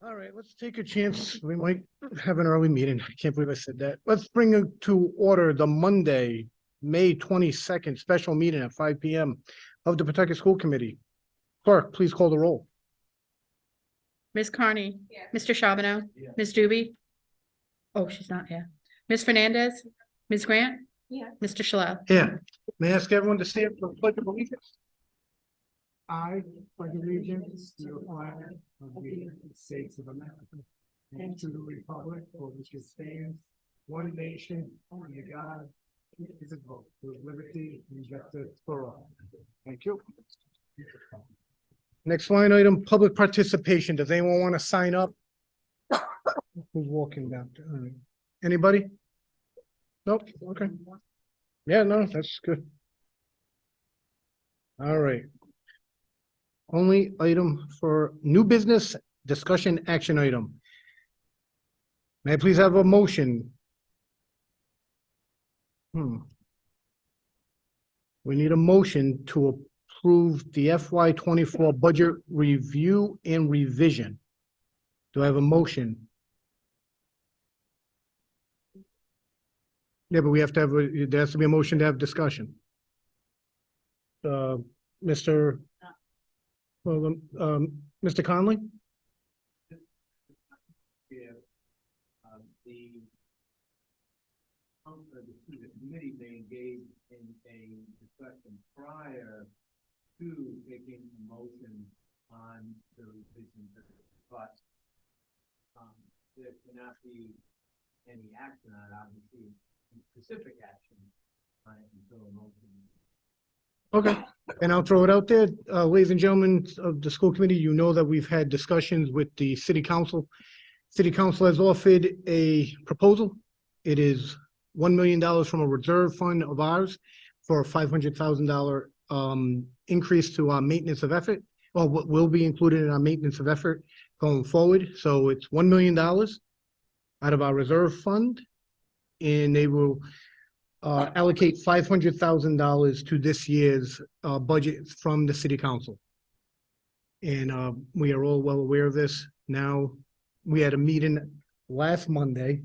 All right, let's take a chance. We might have an early meeting. I can't believe I said that. Let's bring it to order the Monday, May 22nd, special meeting at 5 PM of the Pawtucket School Committee. Clerk, please call the roll. Ms. Carney. Mr. Charbonneau. Ms. Doobie. Oh, she's not here. Ms. Fernandez. Ms. Grant. Mr. Shalal. Here, may I ask everyone to stand for the pledge of allegiance? I pledge allegiance to the flag of the United States of America and to the republic for which it stands, one nation, under God, indivisible, with liberty and justice for all. Thank you. Next line item, public participation. Does anyone want to sign up? Who's walking down? All right. Anybody? Nope, okay. Yeah, no, that's good. All right. Only item for new business discussion action item. May I please have a motion? We need a motion to approve the FY 24 budget review and revision. Do I have a motion? Yeah, but we have to have, there has to be a motion to have discussion. Mr. Mr. Conley? The committee may engage in a discussion prior to taking a motion on the revision, but there cannot be any action on it, obviously, specific action on it until a motion. Okay, and I'll throw it out there. Ladies and gentlemen of the school committee, you know that we've had discussions with the city council. City council has offered a proposal. It is $1 million from a reserve fund of ours for a $500,000 increase to our maintenance of effort, or what will be included in our maintenance of effort going forward. So it's $1 million out of our reserve fund, and they will allocate $500,000 to this year's budget from the city council. And we are all well aware of this. Now, we had a meeting last Monday,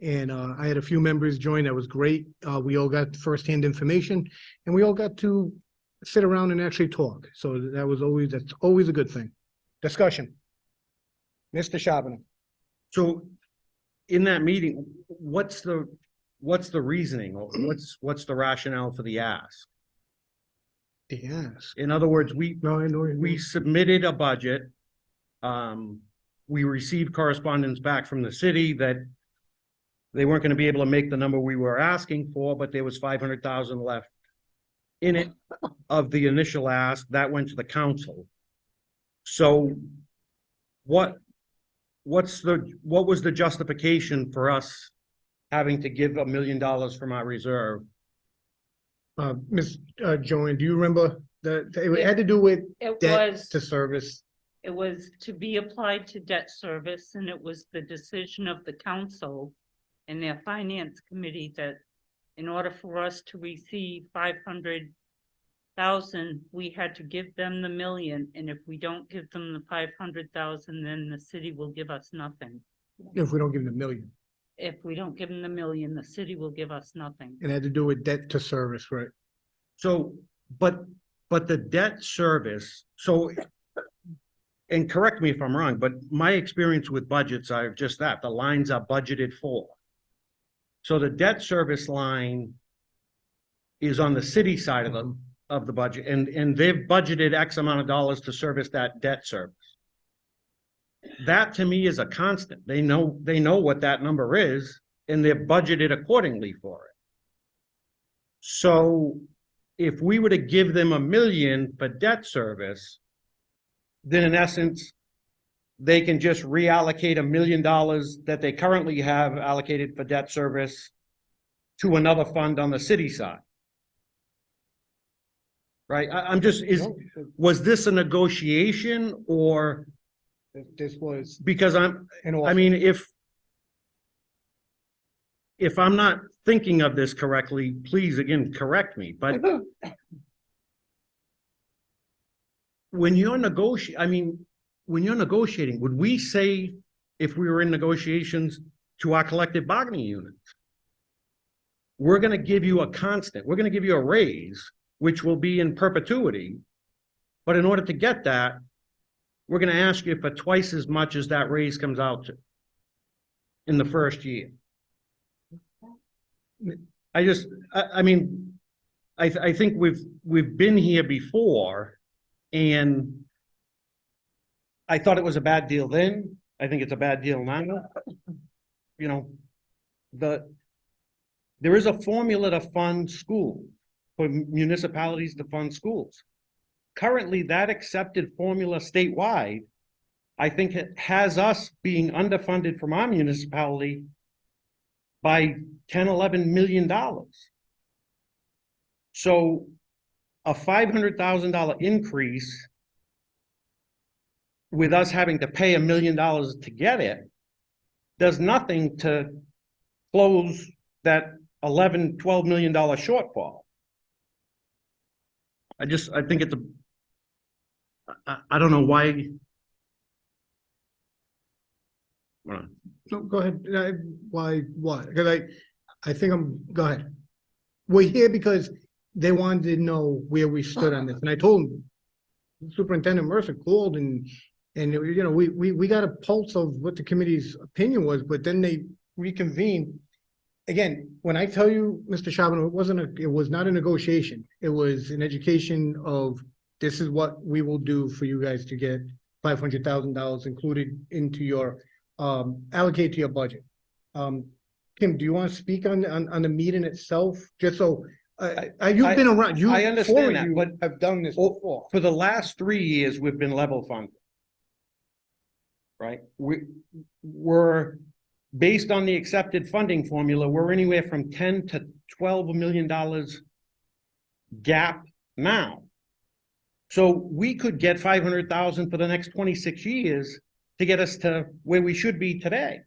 and I had a few members join. That was great. We all got firsthand information, and we all got to sit around and actually talk. So that's always a good thing. Discussion. Mr. Charbonneau. So in that meeting, what's the reasoning, or what's the rationale for the ask? The ask. In other words, we we submitted a budget. We received correspondence back from the city that they weren't going to be able to make the number we were asking for, but there was 500,000 left in it of the initial ask that went to the council. So what was the justification for us having to give $1 million from our reserve? Ms. Joanne, do you remember it had to do with debt to service? It was to be applied to debt service, and it was the decision of the council and their finance committee that in order for us to receive 500,000, we had to give them the $1 million, and if we don't give them the 500,000, then the city will give us nothing. If we don't give them $1 million. If we don't give them the $1 million, the city will give us nothing. It had to do with debt to service, right? So, but the debt service, so, and correct me if I'm wrong, but my experience with budgets are just that, the lines are budgeted for. So the debt service line is on the city side of the budget, and they've budgeted X amount of dollars to service that debt service. That to me is a constant. They know what that number is, and they're budgeted accordingly for it. So if we were to give them $1 million for debt service, then in essence, they can just reallocate $1 million that they currently have allocated for debt service to another fund on the city side. Right? Was this a negotiation, or? This was. Because I mean, if I'm not thinking of this correctly, please again, correct me, but when you're negotiating, I mean, when you're negotiating, would we say, if we were in negotiations to our collective bargaining units, we're gonna give you a constant, we're gonna give you a raise, which will be in perpetuity. But in order to get that, we're gonna ask you for twice as much as that raise comes out to in the first year. I mean, I think we've been here before, and I thought it was a bad deal then. I think it's a bad deal now. You know, there is a formula to fund schools, for municipalities to fund schools. Currently, that accepted formula statewide, I think it has us being underfunded from our municipality by 10, $11 million. So a $500,000 increase with us having to pay $1 million to get it does nothing to close that 11, $12 million shortfall. I think it's I don't know why. No, go ahead. Why? Because I think go ahead. We're here because they wanted to know where we stood on this, and I told them, Superintendent Mercer called and you know, we got a pulse of what the committee's opinion was, but then they reconvened. Again, when I tell you, Mr. Charbonneau, it was not a negotiation. It was an education of, this is what we will do for you guys to get $500,000 included into your, allocate to your budget. Kim, do you want to speak on the meeting itself? Just so, you've been around, I understand that, but have done this before. for the last 3 years, we've been level funded. Right? We're based on the accepted funding formula, we're anywhere from 10 to $12 million gap now. So we could get 500,000 for the next 26 years to get us to where we should be today.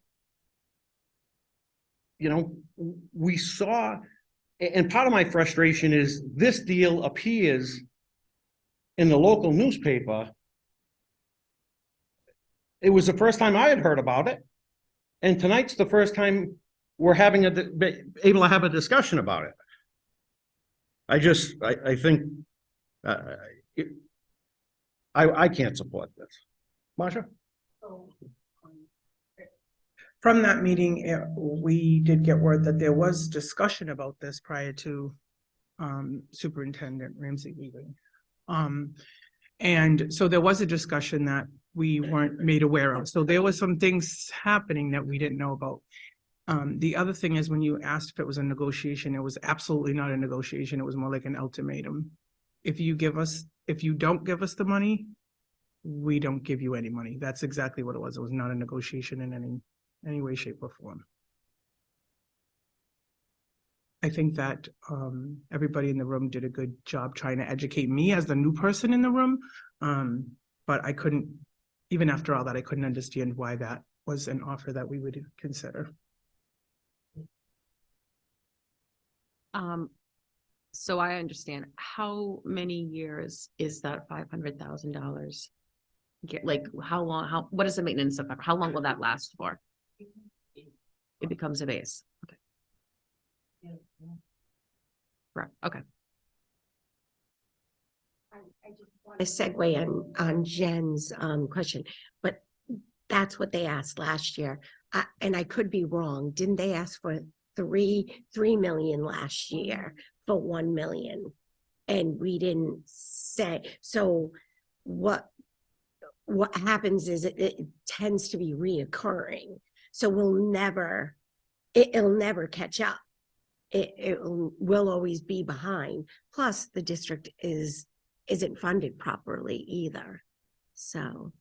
You know, we saw, and part of my frustration is this deal appears in the local newspaper. It was the first time I had heard about it. And tonight's the first time we're having able to have a discussion about it. I think I can't support this. Marsha? From that meeting, we did get word that there was discussion about this prior to Superintendent Ramsey leaving. And so there was a discussion that we weren't made aware of. So there was some things happening that we didn't know about. The other thing is, when you asked if it was a negotiation, it was absolutely not a negotiation. It was more like an ultimatum. If you don't give us the money, we don't give you any money. That's exactly what it was. It was not a negotiation in any way, shape, or form. I think that everybody in the room did a good job trying to educate me as the new person in the room. But I couldn't, even after all that, I couldn't understand why that was an offer that we would consider. So I understand, how many years is that $500,000? Like, how long, what is the maintenance of, how long will that last for? It becomes a base. Okay. Right, okay. I just want to segue on Jen's question, but that's what they asked last year. And I could be wrong. Didn't they ask for $3 million last year for $1 million? And we didn't say. So what happens is it tends to be reoccurring. So it'll never catch up. We'll always be behind. Plus, the district isn't funded properly either. So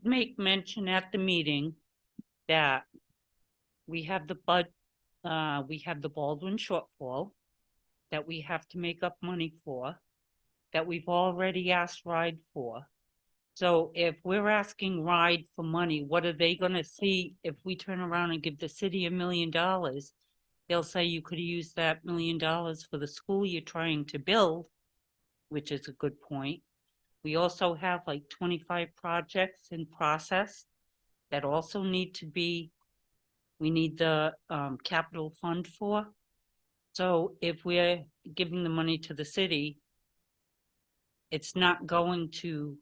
Make mention at the meeting that we have the Baldwin shortfall that we have to make up money for, that we've already asked RIDE for. So if we're asking RIDE for money, what are they gonna see if we turn around and give the city $1 million? They'll say you could use that $1 million for the school you're trying to build, which is a good point. We also have like 25 projects in process that also need to be, we need the capital fund for. So if we're giving the money to the city, it's not going to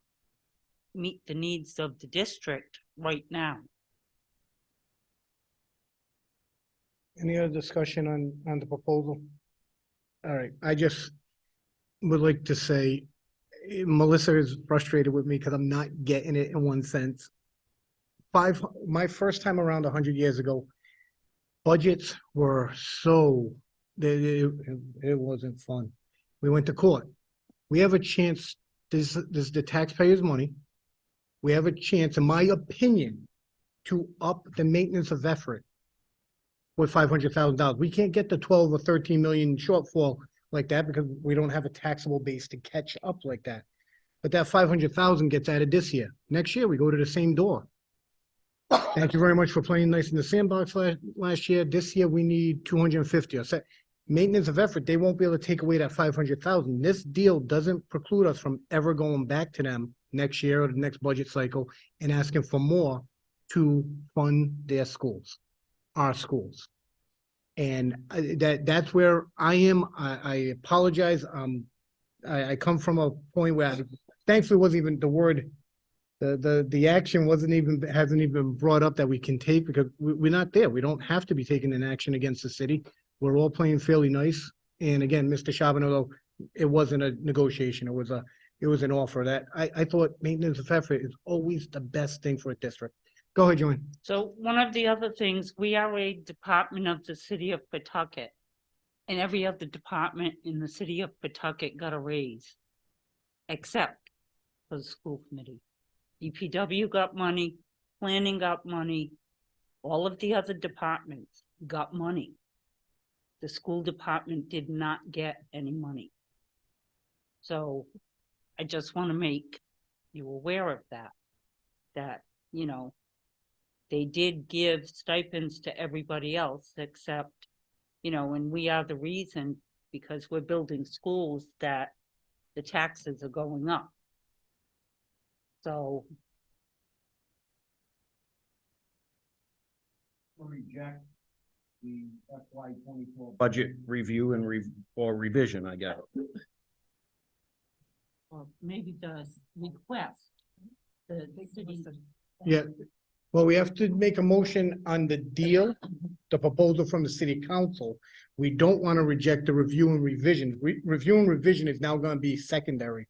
meet the needs of the district right now. Any other discussion on the proposal? All right, I just would like to say, Melissa is frustrated with me because I'm not getting it in one sense. My first time around 100 years ago, budgets were so, it wasn't fun. We went to court. We have a chance, this is the taxpayers' money. We have a chance, in my opinion, to up the maintenance of effort with $500,000. We can't get the 12 or 13 million shortfall like that because we don't have a taxable base to catch up like that. But that 500,000 gets added this year. Next year, we go to the same door. Thank you very much for playing nice in the sandbox last year. This year, we need 250. I said, maintenance of effort, they won't be able to take away that 500,000. This deal doesn't preclude us from ever going back to them next year or the next budget cycle and asking for more to fund their schools, our schools. And that's where I am. I apologize. I come from a point where thankfully wasn't even the word, the action hasn't even brought up that we can take because we're not there. We don't have to be taking an action against the city. We're all playing fairly nice. And again, Mr. Charbonneau, it wasn't a negotiation. It was an offer that I thought maintenance of effort is always the best thing for a district. Go ahead, Joanne. So one of the other things, we are a department of the city of Pawtucket. And every other department in the city of Pawtucket got a raise, except for the school committee. DPW got money, planning got money, all of the other departments got money. The school department did not get any money. So I just want to make you aware of that, you know, they did give stipends to everybody else except, you know, and we are the reason because we're building schools that the taxes are going up. So. Reject the FY 24 budget review and or revision, I guess. Or maybe the request, the city. Yeah. Well, we have to make a motion on the deal, the proposal from the city council. We don't want to reject the review and revision. Review and revision is now going to be secondary.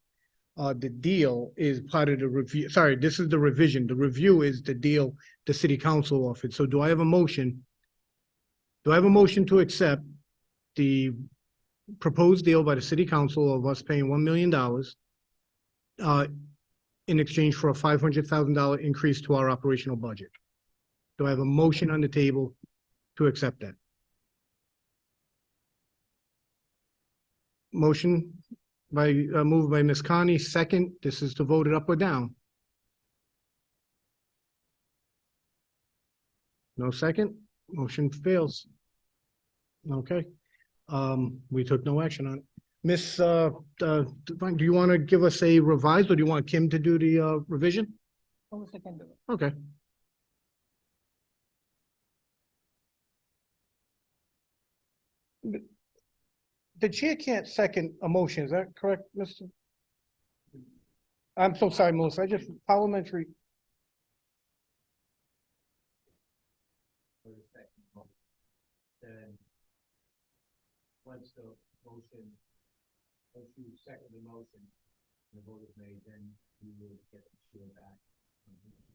The deal is part of the review. Sorry, this is the revision. The review is the deal the city council offered. So do I have a motion? Do I have a motion to accept the proposed deal by the city council of us paying $1 million in exchange for a $500,000 increase to our operational budget? Do I have a motion on the table to accept that? Motion by, moved by Ms. Connie, second. This is to vote it up or down. No second, motion fails. Okay, we took no action on it. Miss, do you want to give us a revised or do you want Kim to do the, revision? Okay. The chair can't second a motion, is that correct, Mr.? I'm so sorry, Melissa, I just parliamentary. For the second vote. Then, once the motion, once you second the motion, the vote is made, then you will get the chair back.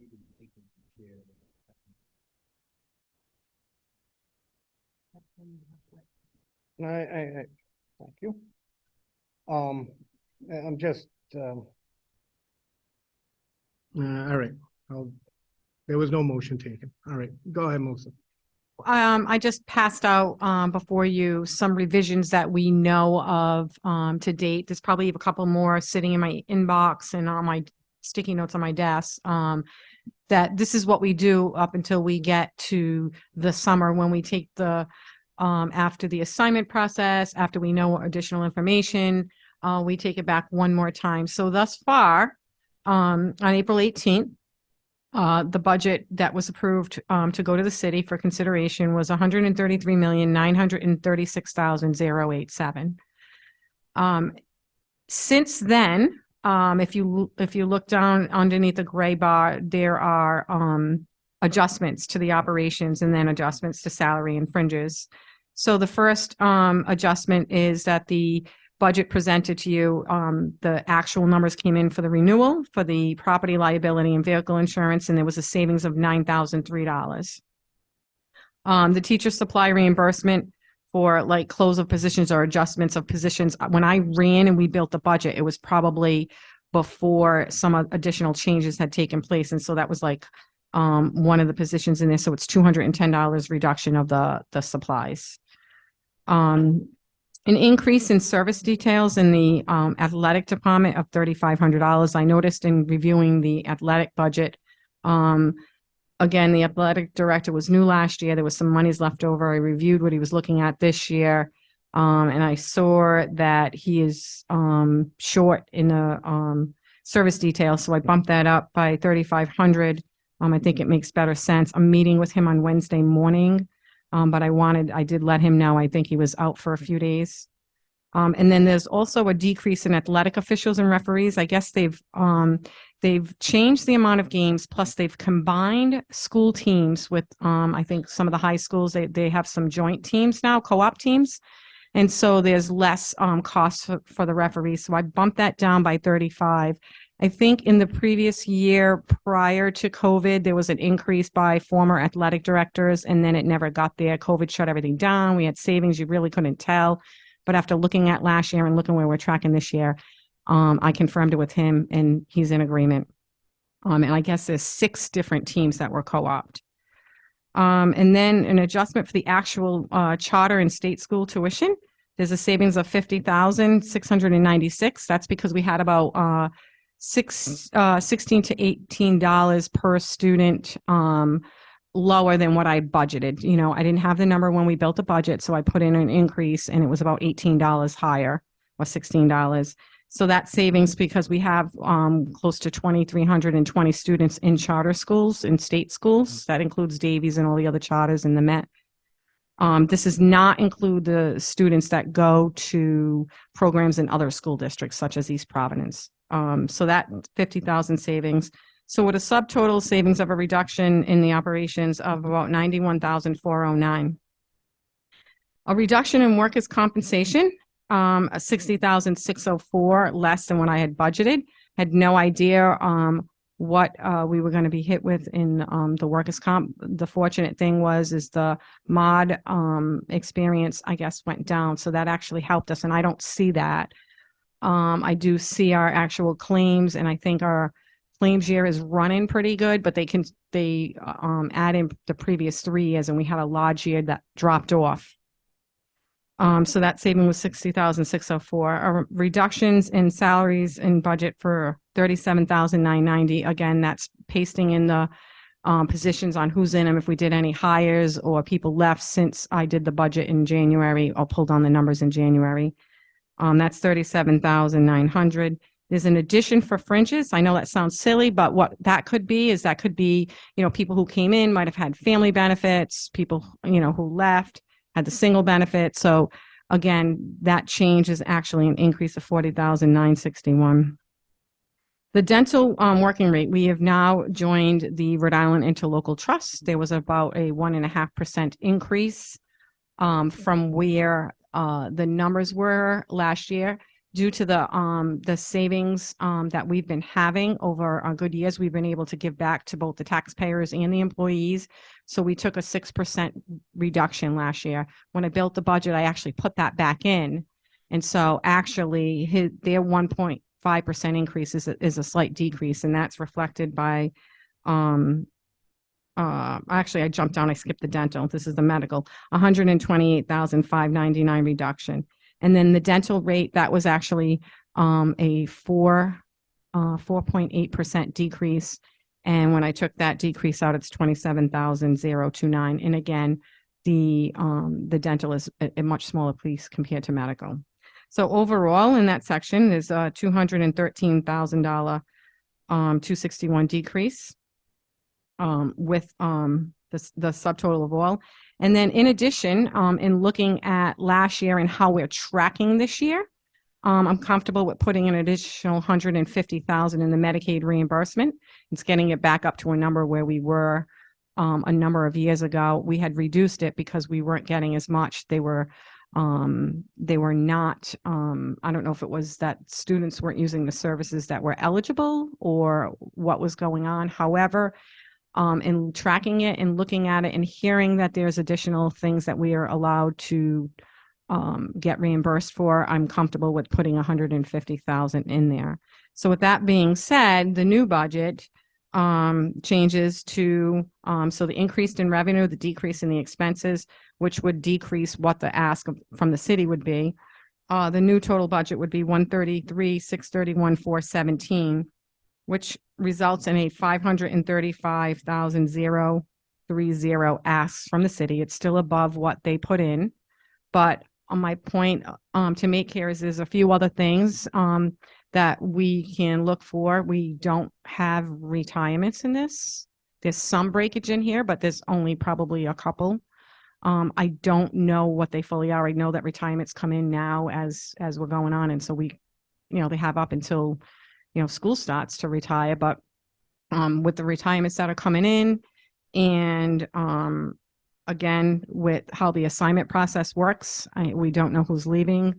You can take the chair. I thank you. I'm just, all right, there was no motion taken. All right, go ahead, Melissa. I just passed out, before you some revisions that we know of, to date. There's probably a couple more sitting in my inbox and on my sticky notes on my desk. That this is what we do up until we get to the summer when we take the, after the assignment process, after we know additional information, we take it back one more time. So thus far, on April 18th, the budget that was approved to go to the city for consideration was 133,936,087. Since then, if you look down underneath the gray bar, there are adjustments to the operations and then adjustments to salary and fringes. So the first adjustment is that the budget presented to you, the actual numbers came in for the renewal for the property liability and vehicle insurance, and there was a savings of $9,003. The teacher supply reimbursement for like close of positions or adjustments of positions. When I ran and we built the budget, it was probably before some additional changes had taken place. And so that was like one of the positions in there. So it's $210 reduction of the supplies. An increase in service details in the athletic department of $3,500. I noticed in reviewing the athletic budget, again, the athletic director was new last year. There was some monies left over. I reviewed what he was looking at this year. And I saw that he is short in the service detail. So I bumped that up by $3,500. I think it makes better sense. I'm meeting with him on Wednesday morning. But I did let him know, I think he was out for a few days. And then there's also a decrease in athletic officials and referees. I guess they've changed the amount of games, plus they've combined school teams with, I think some of the high schools, they have some joint teams now, co-op teams. And so there's less costs for the referees. So I bumped that down by 35. I think in the previous year prior to COVID, there was an increase by former athletic directors, and then it never got there. COVID shut everything down. We had savings. You really couldn't tell. But after looking at last year and looking where we're tracking this year, I confirmed it with him, and he's in agreement. And I guess there's 6 different teams that were co-opted. And then an adjustment for the actual charter and state school tuition. There's a savings of $50,696. That's because we had about $16 to $18 per student lower than what I budgeted. You know, I didn't have the number when we built the budget, so I put in an increase and it was about $18 higher or $16. So that savings, because we have close to 2,320 students in charter schools, in state schools. That includes Davies and all the other charters in the Met. This does not include the students that go to programs in other school districts, such as East Providence. So that 50,000 savings. So with a subtotal savings of a reduction in the operations of about 91,409. A reduction in workers' compensation, 60,604 less than what I had budgeted. Had no idea what we were going to be hit with in the workers' comp. The fortunate thing is the mod experience, I guess, went down. So that actually helped us. And I don't see that. I do see our actual claims, and I think our claims year is running pretty good, but they add in the previous 3 years, and we had a large year that dropped off. So that saving was 60,604. Reductions in salaries and budget for 37,990. Again, that's pasting in the positions on who's in them, if we did any hires or people left since I did the budget in January or pulled on the numbers in January. That's 37,900. There's an addition for fringes. I know that sounds silly, but what that could be is people who came in might have had family benefits, people, who left had the single benefit. So again, that change is actually an increase of 40,961. The dental working rate, we have now joined the Rhode Island Interlocal Trust. There was about a 1.5% increase from where the numbers were last year. Due to the savings that we've been having over good years, we've been able to give back to both the taxpayers and the employees. So we took a 6% reduction last year. When I built the budget, I actually put that back in. And so actually their 1.5% increase is a slight decrease, and that's reflected by actually I jumped down, I skipped the dental. This is the medical, 128,599 reduction. And then the dental rate, that was actually a 4.8% decrease. And when I took that decrease out, it's 27,029. And again, the dental is a much smaller piece compared to medical. So overall in that section is a $213,000 261 decrease with the subtotal of all. And then in addition, in looking at last year and how we're tracking this year, I'm comfortable with putting an additional 150,000 in the Medicaid reimbursement. It's getting it back up to a number where we were a number of years ago. We had reduced it because we weren't getting as much. They were not, I don't know if it was that students weren't using the services that were eligible or what was going on. However, in tracking it and looking at it and hearing that there's additional things that we are allowed to get reimbursed for, I'm comfortable with putting 150,000 in there. So with that being said, the new budget changes to, so the increase in revenue, the decrease in the expenses, which would decrease what the ask from the city would be. The new total budget would be 133,631,417, which results in a 535,030 asks from the city. It's still above what they put in, but on my point to make here is there's a few other things that we can look for. We don't have retirements in this. There's some breakage in here, but there's only probably a couple. I don't know what they fully are. I know that retirements come in now as we're going on, and so we, they have up until school starts to retire. But with the retirements that are coming in, and again, with how the assignment process works, we don't know who's leaving.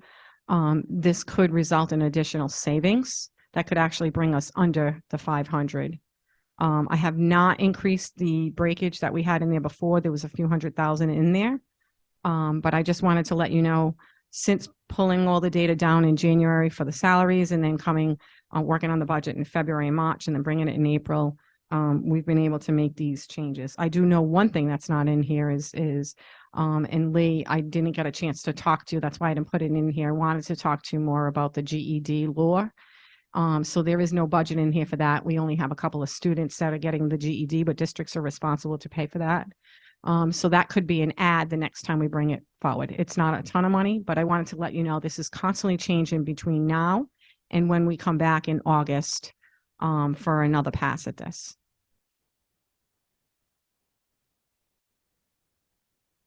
This could result in additional savings that could actually bring us under the 500. I have not increased the breakage that we had in there before. There was a few $100,000 in there. But I just wanted to let you know, since pulling all the data down in January for the salaries and then coming, working on the budget in February and March and then bringing it in April, we've been able to make these changes. I do know one thing that's not in here is and Lee, I didn't get a chance to talk to, that's why I didn't put it in here. I wanted to talk to you more about the GED law. So there is no budget in here for that. We only have a couple of students that are getting the GED, but districts are responsible to pay for that. So that could be an add the next time we bring it forward. It's not a ton of money, but I wanted to let you know this is constantly changing between now and when we come back in August for another pass at this.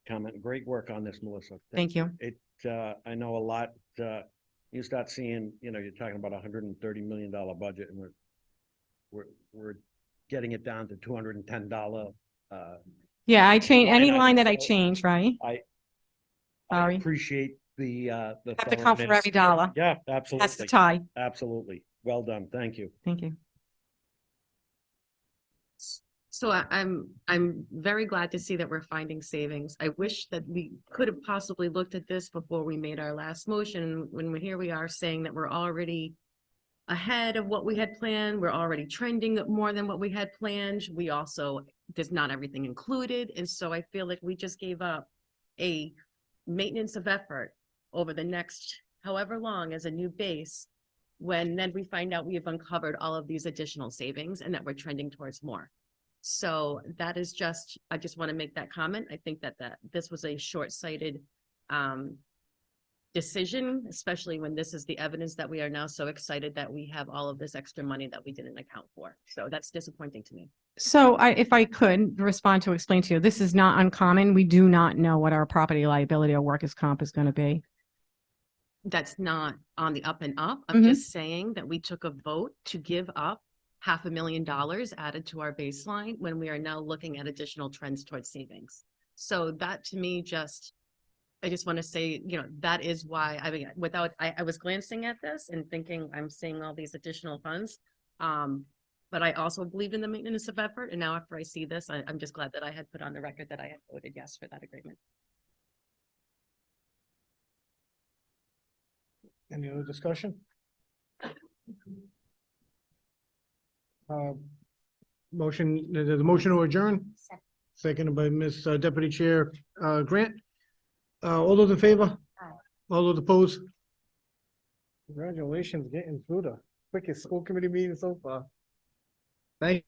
Comment. Great work on this, Melissa. Thank you. I know a lot, you start seeing, you're talking about $130 million budget, and we're getting it down to $210. Yeah, I change any line line item, that I so change, right? I Sorry. appreciate the Have to count for every thoroughness. dollar. Yeah, That's the absolutely. tie. Absolutely. Well done. Thank you. Thank you. So I'm very glad to see that we're finding savings. I wish that we could have possibly looked at this before we made our last motion. When here we are saying that we're already ahead of what we had planned. We're already trending more than what we had planned. We also, there's not everything included. And so I feel like we just gave up a maintenance of effort over the next however long as a new base, when then we find out we have uncovered all of these additional savings and that we're trending towards more. So that is just, I just want to make that comment. I think that this was a short-sighted decision, especially when this is the evidence that we are now so excited that we have all of this extra money that we didn't account for. So that's disappointing to me. So if I could respond to explain to you, this is not uncommon. We do not know what our property liability or workers' comp is going to be. That's not on the up and up. I'm just saying that we took a vote to give up $500,000 added to our baseline when we are now looking at additional trends towards savings. So that to me, I just want to say, that is why I was glancing at this and thinking I'm seeing all these additional funds. But I also believe in the maintenance of effort. And now after I see this, I'm just glad that I had put on the record that I had voted yes for that agreement. Any other discussion? Motion, there's a motion to adjourn. Seconded by Ms. Deputy Chair Grant. All those in favor? All those opposed? Congratulations, getting through the quickest school committee meeting so far. Thank you.